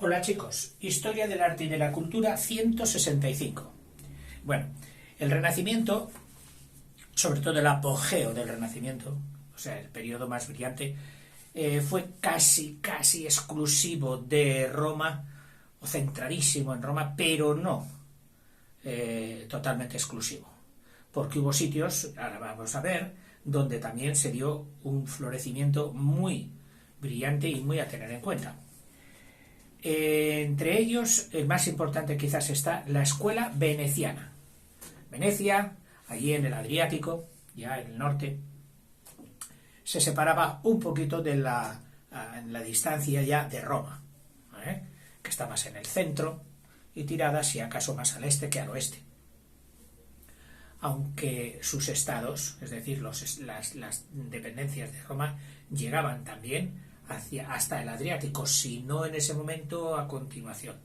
Hola chicos, Historia del Arte y de la Cultura 165. Bueno, el Renacimiento, sobre todo el apogeo del Renacimiento, o sea, el periodo más brillante, fue casi exclusivo de Roma, o centradísimo en Roma, pero no totalmente exclusivo. Porque hubo sitios, ahora vamos a ver, donde también se dio un florecimiento muy brillante y muy a tener en cuenta. Entre ellos, el más importante quizás está la escuela veneciana. Venecia, allí en el Adriático, ya en el norte, se separaba un poquito de en la distancia ya de Roma, que está más en el centro y tirada, si acaso, más al este que al oeste. Aunque sus estados, es decir, las dependencias de Roma, llegaban también hasta el Adriático, si no en ese momento, a continuación.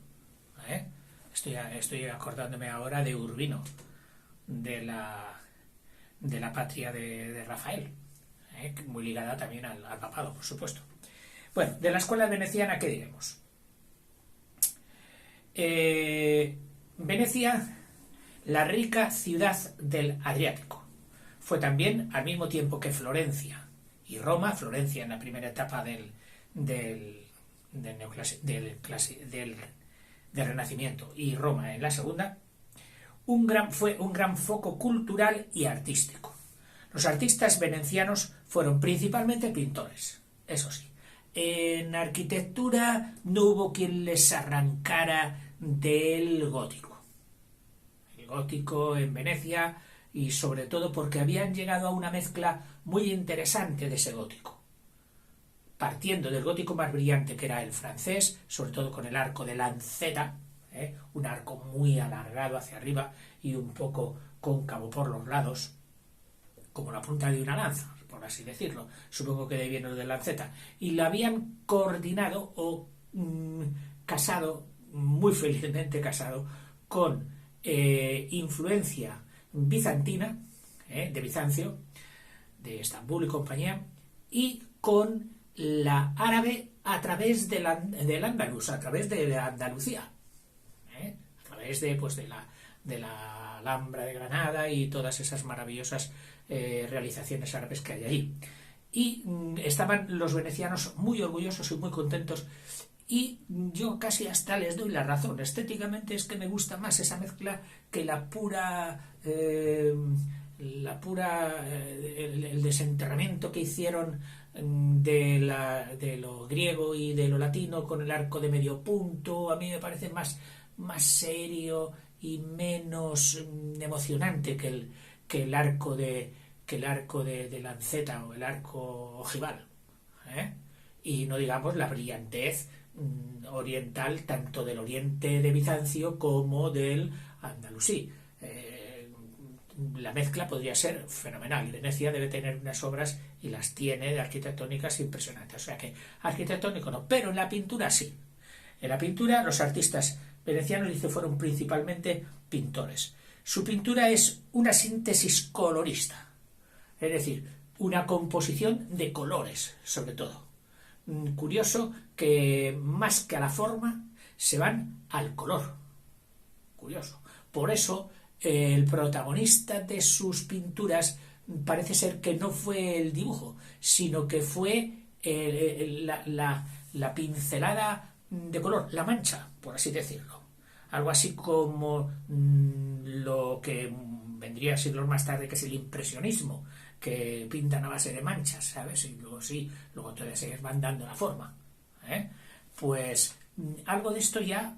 Estoy acordándome ahora de Urbino, de la patria de Rafael, muy ligada también al papado, por supuesto. Bueno, de la escuela veneciana, ¿qué diremos? Venecia, la rica ciudad del Adriático. Fue también, al mismo tiempo que Florencia y Roma, Florencia en la primera etapa del Renacimiento y Roma en la segunda, fue un gran foco cultural y artístico. Los artistas venecianos fueron principalmente pintores, eso sí. En arquitectura no hubo quien les arrancara del gótico. El gótico en Venecia, y sobre todo porque habían llegado a una mezcla muy interesante de ese gótico. Partiendo del gótico más brillante, que era el francés, sobre todo con el arco de lanceta, un arco muy alargado hacia arriba y un poco cóncavo por los lados, como la punta de una lanza, por así decirlo. Supongo que de ahí viene lo de lanceta. Y lo habían coordinado o casado, muy felizmente casado, con influencia bizantina, de Bizancio, de Estambul y compañía, y con la árabe a través del Andalus, a través de Andalucía, a través de la Alhambra de Granada y todas esas maravillosas realizaciones árabes que hay allí. Y estaban los venecianos muy orgullosos y muy contentos, y yo casi hasta les doy la razón. Estéticamente es que me gusta más esa mezcla que el desenterramiento que hicieron de lo griego y de lo latino con el arco de medio punto. A mí me parece más serio y menos emocionante que el arco de lanceta o el arco ojival, y no digamos la brillantez oriental, tanto del oriente de Bizancio como del andalusí. La mezcla podría ser fenomenal. Venecia debe tener unas obras, y las tiene, de arquitectónicas impresionantes. O sea que arquitectónico no, pero en la pintura sí. En la pintura los artistas venecianos, dice, fueron principalmente pintores. Su pintura es una síntesis colorista, es decir, una composición de colores, sobre todo. Curioso que más que a la forma se van al color. Curioso. Por eso el protagonista de sus pinturas parece ser que no fue el dibujo, sino que fue la pincelada de color, la mancha, por así decirlo. Algo así como lo que vendría siglos más tarde, que es el impresionismo, que pintan a base de manchas, ¿sabes? Y luego todavía se van dando la forma. Pues algo de esto ya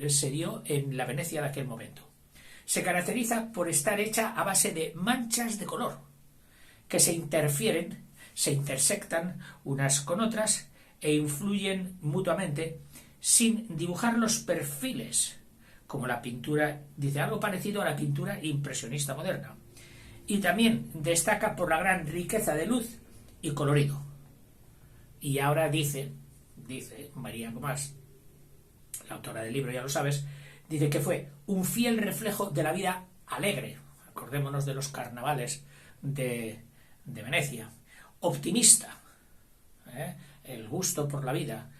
se dio en la Venecia de aquel momento. Se caracteriza por estar hecha a base de manchas de color, que se interfieren, se intersectan unas con otras e influyen mutuamente sin dibujar los perfiles, como la pintura, dice, algo parecido a la pintura impresionista moderna. Y también destaca por la gran riqueza de luz y colorido. Y ahora dice María Gomás, la autora del libro, ya lo sabes, dice que fue un fiel reflejo de la vida alegre. Acordémonos de los carnavales de Venecia. Optimista, el gusto por la vida,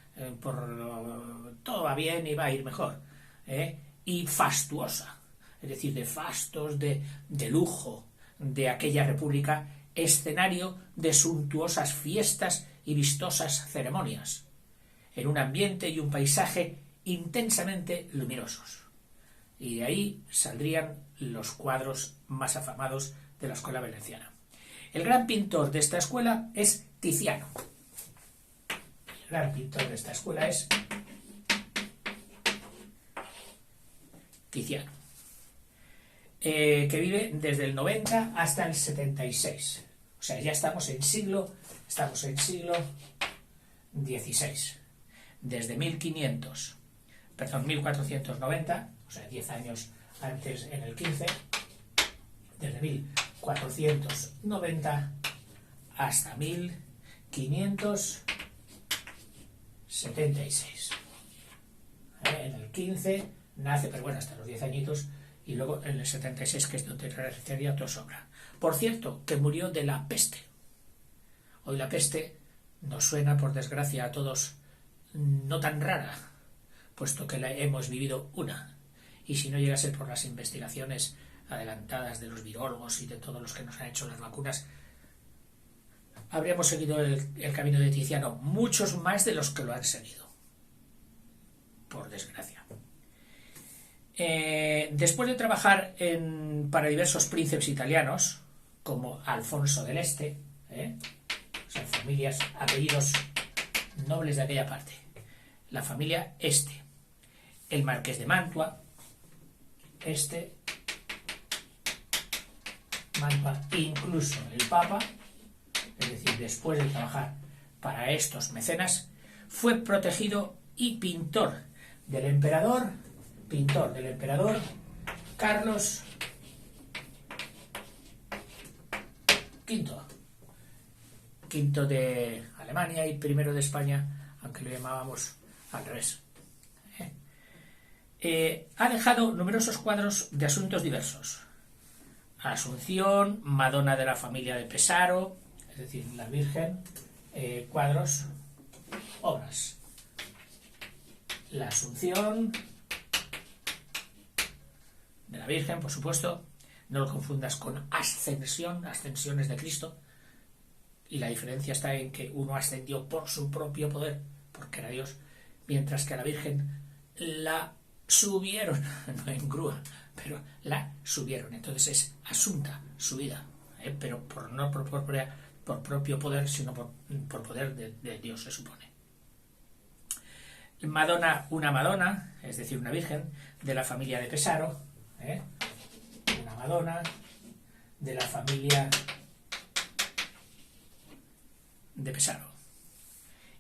todo va bien y va a ir mejor, y fastuosa, es decir, de fastos, de lujo, de aquella república, escenario de suntuosas fiestas y vistosas ceremonias, en un ambiente y un paisaje intensamente luminosos. Y de ahí saldrían los cuadros más afamados de la escuela veneciana. El gran pintor de esta escuela es Tiziano. El gran pintor de esta escuela es Tiziano, que vive desde el 90 hasta el 76. O sea, ya estamos en siglo XVI. Desde 1490, o sea, 10 años antes en el 15, desde 1490 hasta 1576. En el 15 nace, pero bueno, hasta los 10 añitos, y luego en el 76, que es donde realizaría toda su obra. Por cierto, que murió de la peste. Hoy la peste nos suena, por desgracia, a todos no tan rara, puesto que la hemos vivido una. Y si no llega a ser por las investigaciones adelantadas de los virólogos y de todos los que nos han hecho las vacunas, habríamos seguido el camino de Tiziano, muchos más de los que lo han seguido, por desgracia. Después de trabajar para diversos príncipes italianos, como Alfonso del Este, o sea, familias, apellidos nobles de aquella parte, la familia Este, el marqués de Mantua, Mantua, incluso el Papa, es decir, después de trabajar para estos mecenas, fue protegido y pintor del emperador Carlos V de Alemania y primero de España, aunque lo llamábamos al revés. Ha dejado numerosos cuadros de asuntos diversos: Asunción, Madonna de la familia de Pesaro, es decir, la Virgen, cuadros, obras. La Asunción de la Virgen, por supuesto, no lo confundas con ascensión, ascensiones de Cristo, y la diferencia está en que uno ascendió por su propio poder, porque era Dios, mientras que a la Virgen la subieron, no en grúa, pero la subieron, entonces es asunta, subida, pero no por propio poder, sino por poder de Dios, se supone. Madonna, una Madonna, es decir, una Virgen, de la familia de Pesaro, una Madonna de la familia de Pesaro.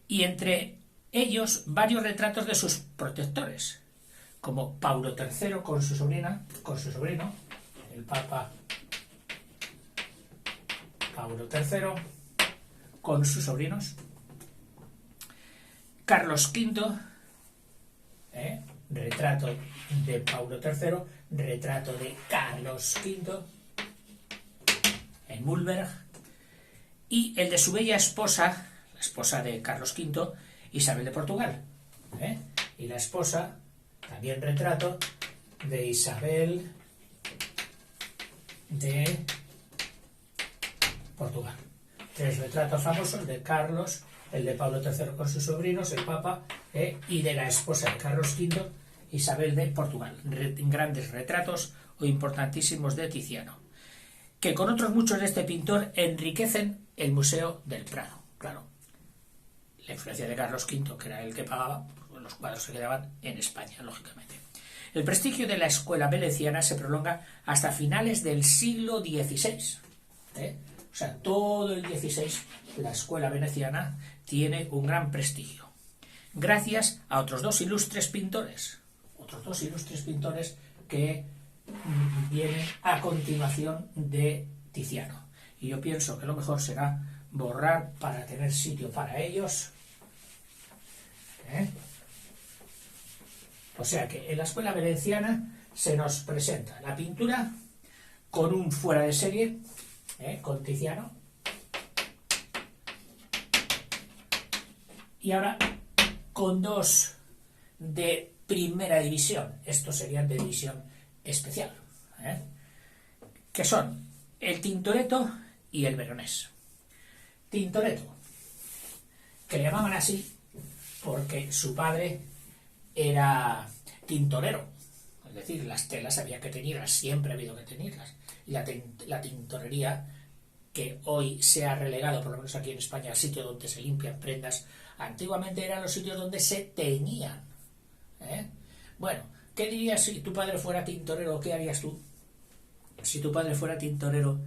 Y entre ellos varios retratos de sus protectores, como Paulo III con su sobrino, el Papa Paulo III, con sus sobrinos, Carlos V, retrato de Paulo III, retrato de Carlos V, en Mühlberg, y el de su bella esposa, la esposa de Carlos V, Isabel de Portugal, y la esposa, también retrato de Isabel de Portugal. 3 retratos famosos de Carlos, el de Pablo III con sus sobrinos, el Papa, y de la esposa de Carlos V, Isabel de Portugal. Grandes retratos o importantísimos de Tiziano, que con otros muchos de este pintor enriquecen el Museo del Prado. Claro, la influencia de Carlos V, que era el que pagaba, pues los cuadros se quedaban en España, lógicamente. El prestigio de la escuela veneciana se prolonga hasta finales del siglo XVI. O sea, todo el XVI, la escuela veneciana tiene un gran prestigio, gracias a otros dos ilustres pintores que vienen a continuación de Tiziano. Y yo pienso que lo mejor será borrar para tener sitio para ellos. O sea que en la escuela veneciana se nos presenta la pintura con un fuera de serie, con Tiziano, y ahora con dos de primera división. Estos serían de división especial, que son el Tintoretto y el Veronés. Tintoretto, que le llamaban así porque su padre era tintorero, es decir, las telas había que tenerlas, siempre ha habido que tenerlas, y la tintorería, que hoy se ha relegado, por lo menos aquí en España, al sitio donde se limpian prendas, antiguamente eran los sitios donde se teñían. Bueno, ¿qué dirías si tu padre fuera tintorero? ¿Qué harías tú? Si tu padre fuera tintorero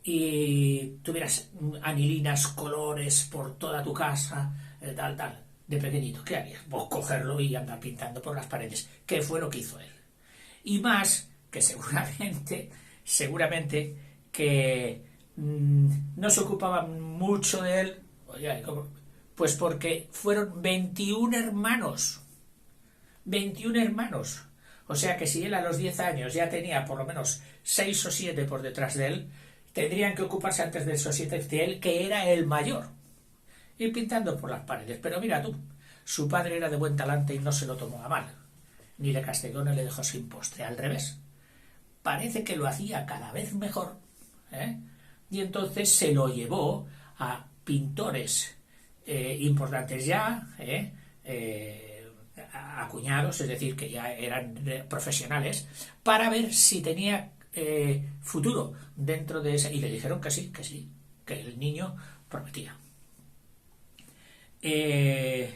y tuvieras anilinas, colores por toda tu casa, tal, de pequeñito, ¿qué harías? Pues cogerlo y andar pintando por las paredes. ¿Qué fue lo que hizo él? Y más que seguramente que no se ocupaban mucho de él, oye, pues porque fueron 21 hermanos. 21 hermanos. O sea que si él a los 10 años ya tenía por lo menos 6 o 7 por detrás de él, tendrían que ocuparse antes de esos 7 de él, que era el mayor, y pintando por las paredes. Pero mira tú, su padre era de buen talante y no se lo tomó a mal, ni le castigó ni le dejó sin postre, al revés. Parece que lo hacía cada vez mejor, y entonces se lo llevó a pintores importantes ya, acuñados, es decir, que ya eran profesionales, para ver si tenía futuro dentro de esa, y le dijeron que sí, que el niño prometía. El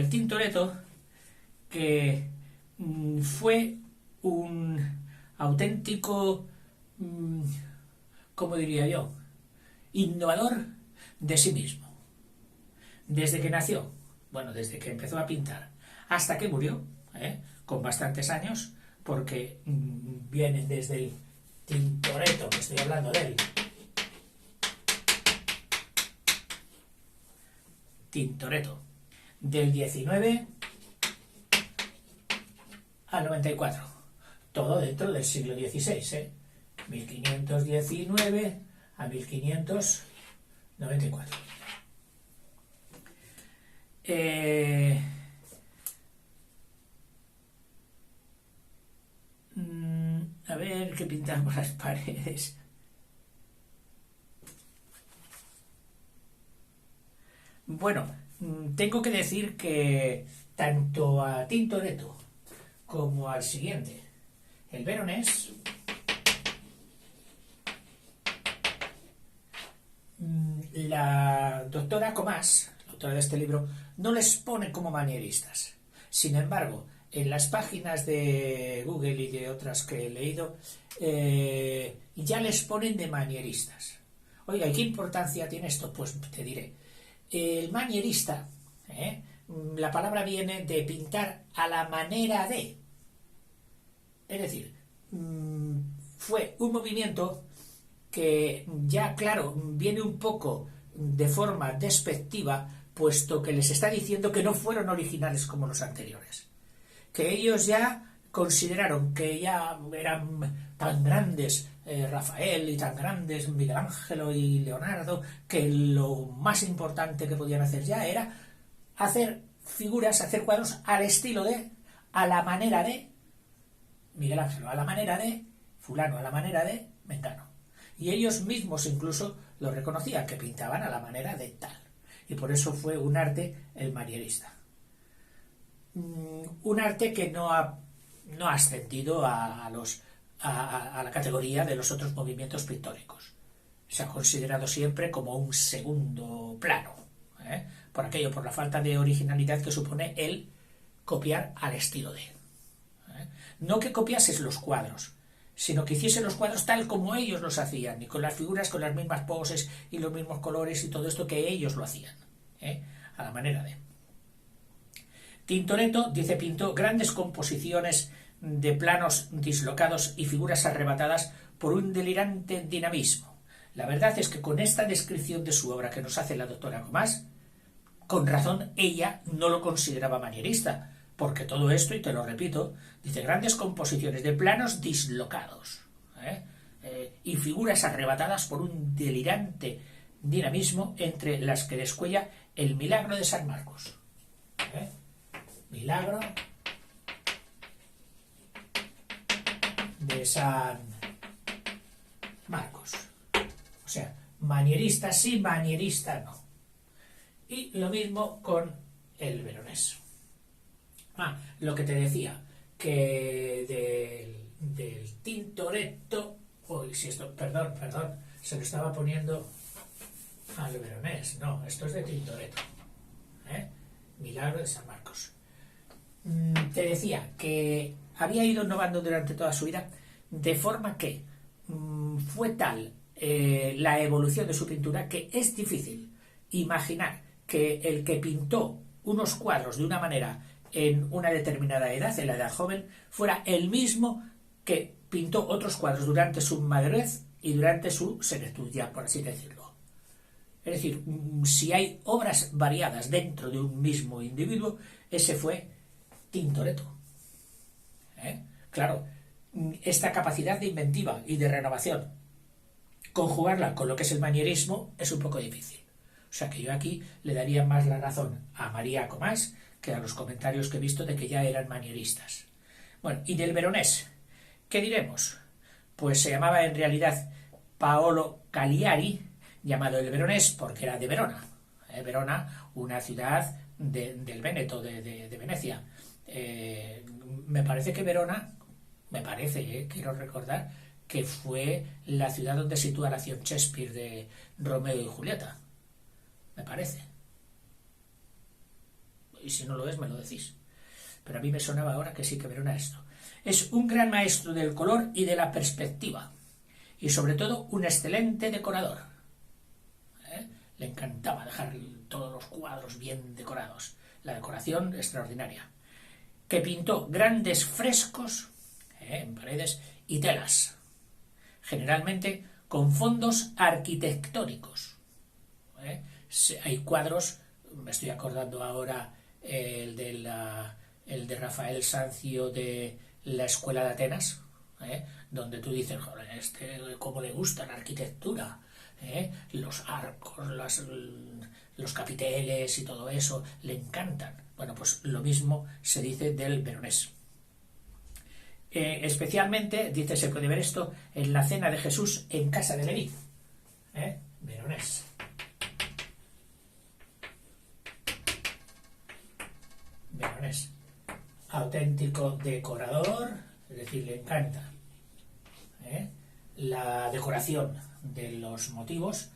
Tintoretto, que fue un auténtico, ¿cómo diría yo?, innovador de sí mismo. Desde que nació, bueno, desde que empezó a pintar, hasta que murió, con bastantes años, porque viene desde el Tintoretto, que estoy hablando de él, Tintoretto, del 19 al 94, todo dentro del siglo XVI, 1519 a 1594. A ver qué pintamos las paredes. Bueno, tengo que decir que tanto a Tintoretto como al siguiente, el Veronés, la doctora Comas, la autora de este libro, no les pone como manieristas. Sin embargo, en las páginas de Google y de otras que he leído, ya les ponen de manieristas. Oiga, ¿y qué importancia tiene esto? Pues te diré. El manierista, la palabra viene de pintar a la manera de. Es decir, fue un movimiento que ya, claro, viene un poco de forma despectiva, puesto que les está diciendo que no fueron originales como los anteriores. Que ellos ya consideraron que ya eran tan grandes Rafael y tan grandes Michelangelo y Leonardo, que lo más importante que podían hacer ya era hacer figuras, hacer cuadros al estilo de, a la manera de Miguel Ángel, a la manera de fulano, a la manera de Mengano. Y ellos mismos incluso lo reconocían, que pintaban a la manera de tal. Y por eso fue un arte el manierista. Un arte que no ha ascendido a la categoría de los otros movimientos pictóricos. Se ha considerado siempre como un segundo plano, por la falta de originalidad que supone el copiar al estilo de. No que copiases los cuadros, sino que hiciesen los cuadros tal como ellos los hacían, y con las figuras, con las mismas poses y los mismos colores y todo esto que ellos lo hacían, a la manera de. Tintoretto, dice, pintó grandes composiciones de planos dislocados y figuras arrebatadas por un delirante dinamismo. La verdad es que con esta descripción de su obra que nos hace la doctora Comas, con razón ella no lo consideraba manierista, porque todo esto, y te lo repito, dice grandes composiciones de planos dislocados y figuras arrebatadas por un delirante dinamismo entre las que descuella el milagro de San Marcos. Milagro de San Marcos. O sea, manierista sí, manierista no. Y lo mismo con el veronés. Lo que te decía, que del Tintoretto, perdón, se lo estaba poniendo al veronés. No, esto es de Tintoretto. Milagro de San Marcos. Te decía que había ido innovando durante toda su vida, de forma que fue tal la evolución de su pintura que es difícil imaginar que el que pintó unos cuadros de una manera en una determinada edad, en la edad joven, fuera el mismo que pintó otros cuadros durante su madurez y durante su senectud, ya por así decirlo. Es decir, si hay obras variadas dentro de un mismo individuo, ese fue Tintoretto. Claro, esta capacidad de inventiva y de renovación, conjugarla con lo que es el manierismo, es un poco difícil. O sea que yo aquí le daría más la razón a María Comás que a los comentarios que he visto de que ya eran manieristas. Bueno, y del veronés, ¿qué diremos? Pues se llamaba en realidad Paolo Cagliari, llamado el veronés porque era de Verona. Verona, una ciudad del Véneto, de Venecia. Me parece que Verona, quiero recordar, que fue la ciudad donde sitúa la acción Shakespeare de Romeo y Julieta. Me parece. Y si no lo es, me lo decís. Pero a mí me sonaba ahora que sí que Verona esto. Es un gran maestro del color y de la perspectiva. Y sobre todo un excelente decorador. Le encantaba dejar todos los cuadros bien decorados. La decoración extraordinaria. Que pintó grandes frescos en paredes y telas. Generalmente con fondos arquitectónicos. Hay cuadros, me estoy acordando ahora el de Rafael Sanzio de la Escuela de Atenas, donde tú dices, joder, cómo le gusta la arquitectura, los arcos, los capiteles y todo eso, le encantan. Bueno, pues lo mismo se dice del veronés. Especialmente, dice, se puede ver esto en la cena de Jesús en casa de Leví. Veronés. Veronés. Auténtico decorador, es decir, le encanta la decoración de los motivos,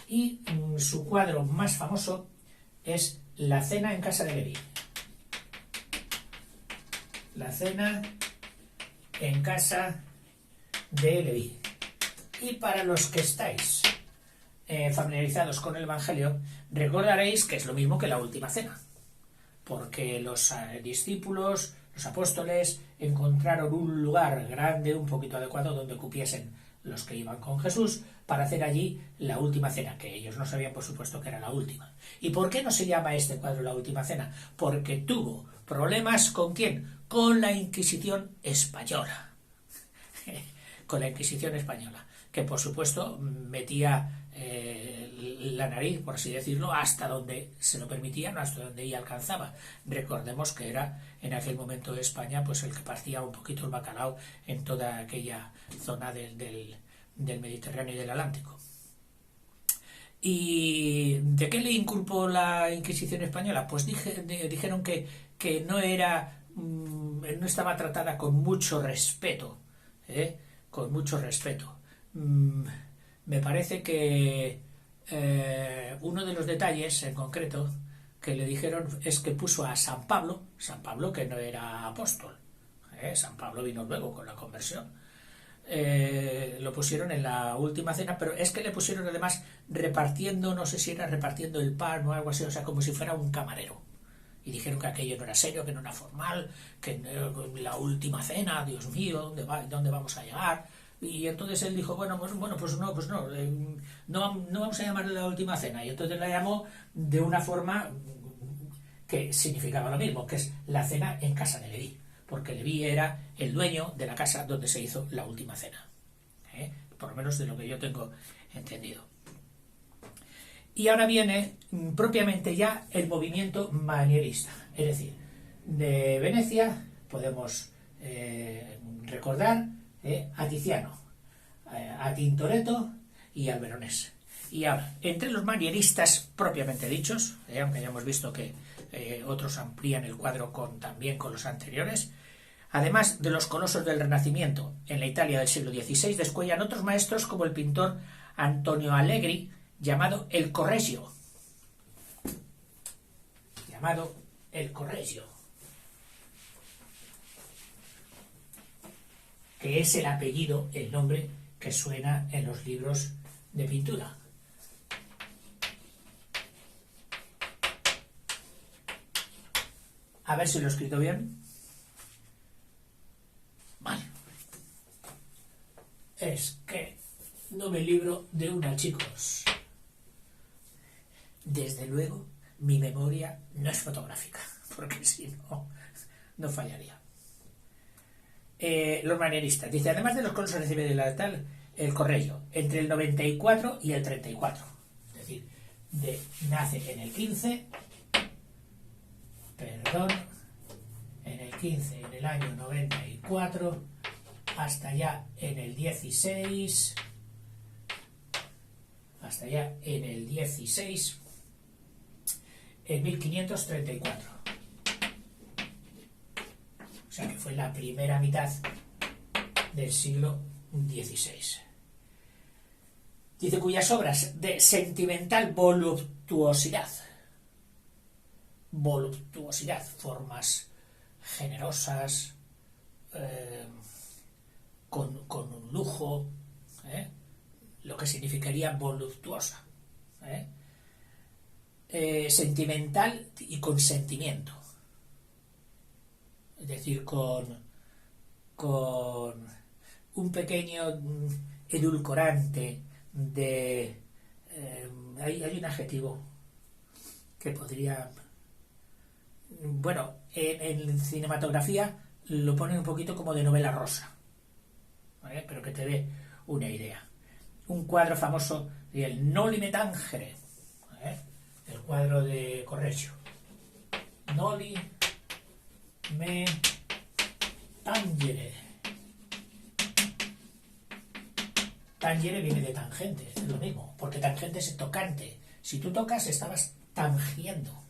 y su cuadro más famoso es La cena en casa de Leví. La cena en casa de Leví. Y para los que estáis familiarizados con el Evangelio, recordaréis que es lo mismo que la última cena, porque los discípulos, los apóstoles, encontraron un lugar grande, un poquito adecuado, donde cupiesen los que iban con Jesús, para hacer allí la última cena, que ellos no sabían, por supuesto, que era la última. ¿Y por qué no se llama este cuadro la última cena? Porque tuvo problemas ¿con quién? Con la Inquisición española. Con la Inquisición española, que por supuesto metía la nariz, por así decirlo, hasta donde se lo permitía, no hasta donde ella alcanzaba. Recordemos que era en aquel momento de España pues el que partía un poquito el bacalao en toda aquella zona del Mediterráneo y del Atlántico. ¿Y de qué le inculpó la Inquisición española? Pues dijeron que no estaba tratada con mucho respeto, con mucho respeto. Me parece que uno de los detalles en concreto que le dijeron es que puso a San Pablo que no era apóstol, San Pablo vino luego con la conversión, lo pusieron en la última cena, pero es que le pusieron además repartiendo, no sé si era repartiendo el pan o algo así, o sea, como si fuera un camarero. Y dijeron que aquello no era serio, que no era formal, que la última cena, Dios mío, ¿dónde vamos a llegar? Y entonces él dijo, no vamos a llamarle la última cena. Y entonces la llamó de una forma que significaba lo mismo, que es la cena en casa de Leví, porque Leví era el dueño de la casa donde se hizo la última cena, por lo menos de lo que yo tengo entendido. Y ahora viene propiamente ya el movimiento manierista. Es decir, de Venecia podemos recordar a Tiziano, a Tintoretto y al Veronés. Y ahora, entre los manieristas propiamente dichos, aunque ya hemos visto que otros amplían el cuadro también con los anteriores, además de los colosos del Renacimiento en la Italia del siglo XVI, descuellan otros maestros como el pintor Antonio Allegri, llamado el Correggio. Que es el apellido, el nombre que suena en los libros de pintura. A ver si lo he escrito bien. Vale. Es que no me libro de una, chicos. Desde luego, mi memoria no es fotográfica, porque si no, no fallaría. Los manieristas. Dice, además de los colosos recibe de la tal, el Correggio, entre el 94 y el 34. Es decir, nace en el 15, en el 15, en el año 94, hasta ya en el 16, en 1534. O sea que fue la primera mitad del siglo XVI. Dice, cuyas obras de sentimental voluptuosidad, formas generosas, con un lujo, lo que significaría voluptuosa, sentimental y con sentimiento, es decir, con un pequeño edulcorante de... hay un adjetivo que podría... Bueno, en cinematografía lo ponen un poquito como de novela rosa, ¿vale? Pero que te dé una idea. Un cuadro famoso del Noli me tangere, el cuadro de Correggio. Noli me tangere. Tangere viene de tangente, es lo mismo, porque tangente es tocante. Si tú tocas, estabas tangiendo.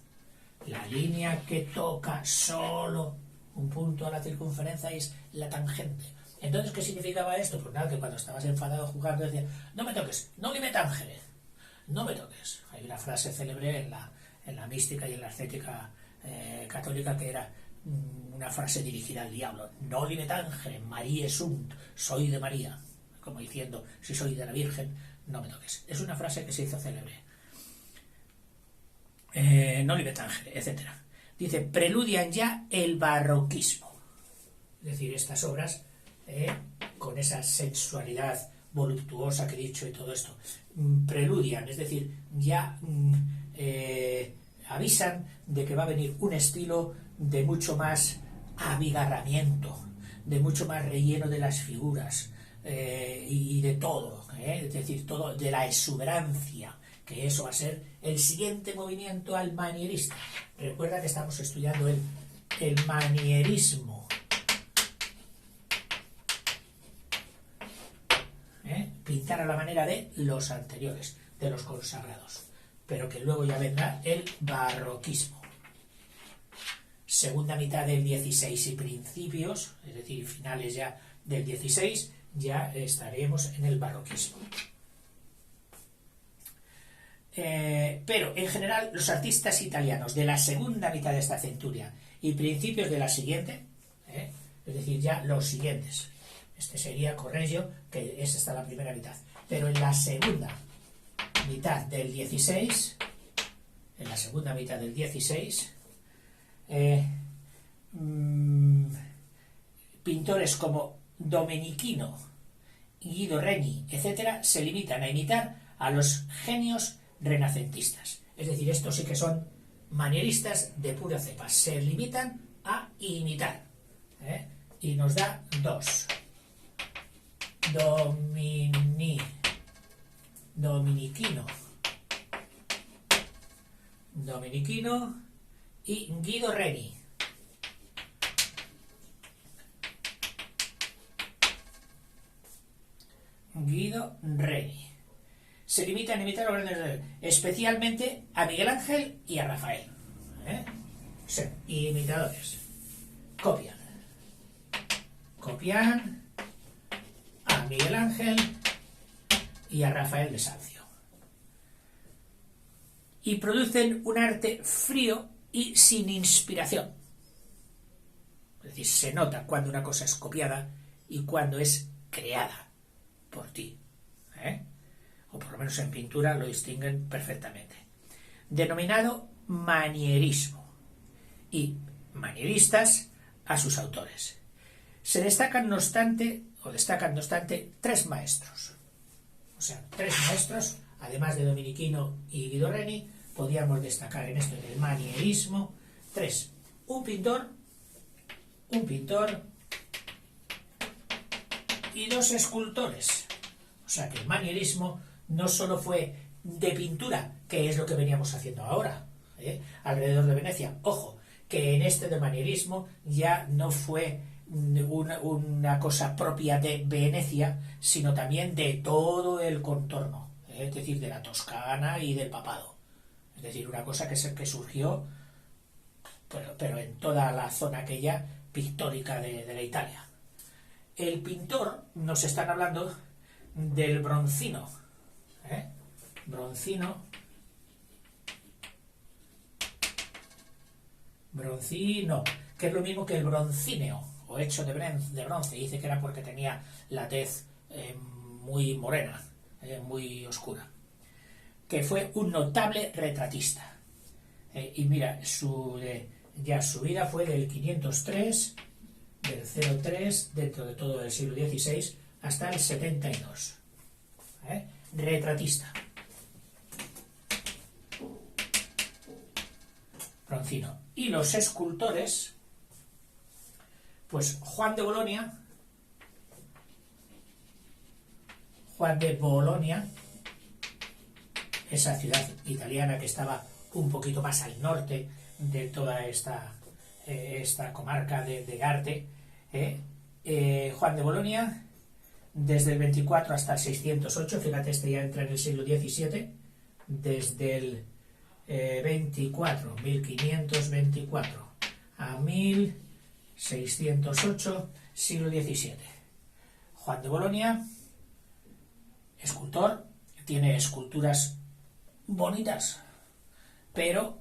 La línea que toca solo un punto a la circunferencia es la tangente. Entonces, ¿qué significaba esto? Pues nada, que cuando estabas enfadado jugando decías, no me toques, no me tangere, no me toques. Hay una frase célebre en la mística y en la estética católica que era una frase dirigida al diablo. No me tangere, María sunt, soy de María. Como diciendo, si soy de la Virgen, no me toques. Es una frase que se hizo célebre. No me tangere, etc. Dice, preludian ya el barroquismo. Es decir, estas obras, con esa sensualidad voluptuosa que he dicho y todo esto, preludian, es decir, ya avisan de que va a venir un estilo de mucho más abigarramiento, de mucho más relleno de las figuras, y de todo, es decir, todo de la exuberancia, que eso va a ser el siguiente movimiento al manierista. Recuerda que estamos estudiando el manierismo. Pintar a la manera de los anteriores, de los consagrados, pero que luego ya vendrá el barroquismo. Segunda mitad del 16 y principios, es decir, finales ya del 16, ya estaremos en el barroquismo. Pero en general los artistas italianos de la segunda mitad de esta centuria y principios de la siguiente, es decir, ya los siguientes, este sería Correggio, que es esta la primera mitad, pero en la segunda mitad del 16, pintores como Domenichino, Guido Reni, etc., se limitan a imitar a los genios renacentistas. Es decir, estos sí que son manieristas de pura cepa. Se limitan a imitar. Y nos da dos. Domenichino Domenichino y Guido Reni. Guido Reni. Se limitan a imitar los grandes, especialmente a Miguel Ángel y a Rafael. Sí, imitadores. Copian a Miguel Ángel y a Rafael de Sancio. Y producen un arte frío y sin inspiración. Es decir, se nota cuando una cosa es copiada y cuando es creada por ti. O por lo menos en pintura lo distinguen perfectamente. Denominado manierismo. Y manieristas a sus autores. Se destacan, no obstante, tres maestros. O sea, tres maestros, además de Domenichino y Guido Reni, podríamos destacar en esto del manierismo tres. Un pintor y dos escultores. O sea que el manierismo no solo fue de pintura, que es lo que veníamos haciendo ahora, alrededor de Venecia. Ojo, que en este de manierismo ya no fue una cosa propia de Venecia, sino también de todo el contorno, es decir, de la Toscana y del Papado. Es decir, una cosa que surgió, pero en toda la zona aquella pictórica de la Italia. El pintor, nos están hablando del Bronzino. Broncino, que es lo mismo que el broncíneo, o hecho de bronce. Dice que era porque tenía la tez muy morena, muy oscura. Que fue un notable retratista. Y mira, su vida fue del 503, del 03, dentro de todo el siglo XVI, hasta el 72. Retratista. Bronzino. Y los escultores, pues Juan de Bolonia, esa ciudad italiana que estaba un poquito más al norte de toda esta comarca de arte. Juan de Bolonia, desde el 24 hasta el 608, fíjate, este ya entra en el siglo XVII, desde el 1524 a 1608, siglo XVII. Juan de Bolonia, escultor, tiene esculturas bonitas, pero,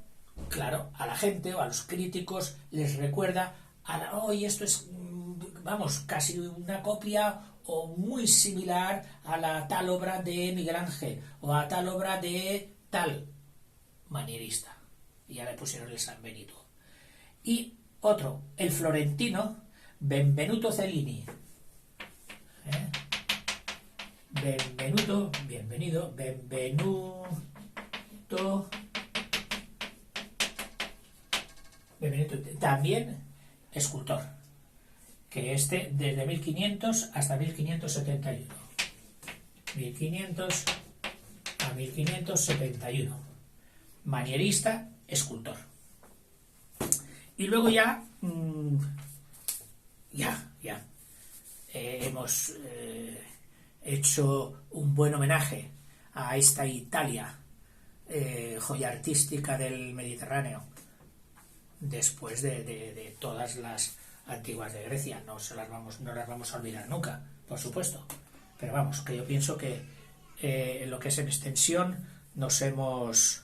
claro, a la gente o a los críticos les recuerda hoy esto es, vamos, casi una copia o muy similar a la tal obra de Miguel Ángel o a tal obra de tal manierista. Y ya le pusieron el San Benito. Y otro, el florentino Benvenuto Cellini. Benvenuto también escultor, que desde 1500 hasta 1571. 1500 a 1571. Manierista, escultor. Y luego hemos hecho un buen homenaje a esta Italia, joya artística del Mediterráneo, después de todas las antiguas de Grecia. No las vamos a olvidar nunca, por supuesto. Pero vamos, que yo pienso que lo que es en extensión nos hemos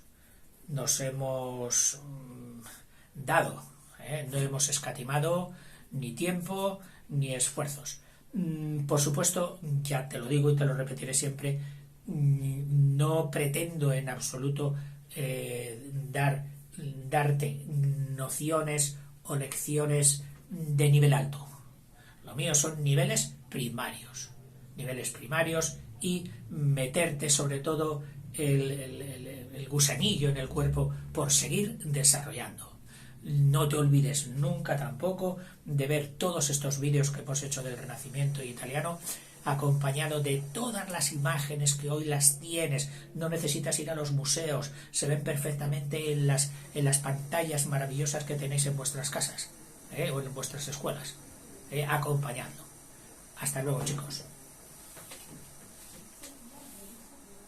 dado, no hemos escatimado ni tiempo ni esfuerzos. Por supuesto, ya te lo digo y te lo repetiré siempre, no pretendo en absoluto darte nociones o lecciones de nivel alto. Lo mío son niveles primarios y meterte sobre todo el gusanillo en el cuerpo por seguir desarrollando. No te olvides nunca tampoco de ver todos estos vídeos que hemos hecho del Renacimiento italiano, acompañado de todas las imágenes que hoy las tienes, no necesitas ir a los museos, se ven perfectamente en las pantallas maravillosas que tenéis en vuestras casas, o en vuestras escuelas, acompañando. Hasta luego, chicos.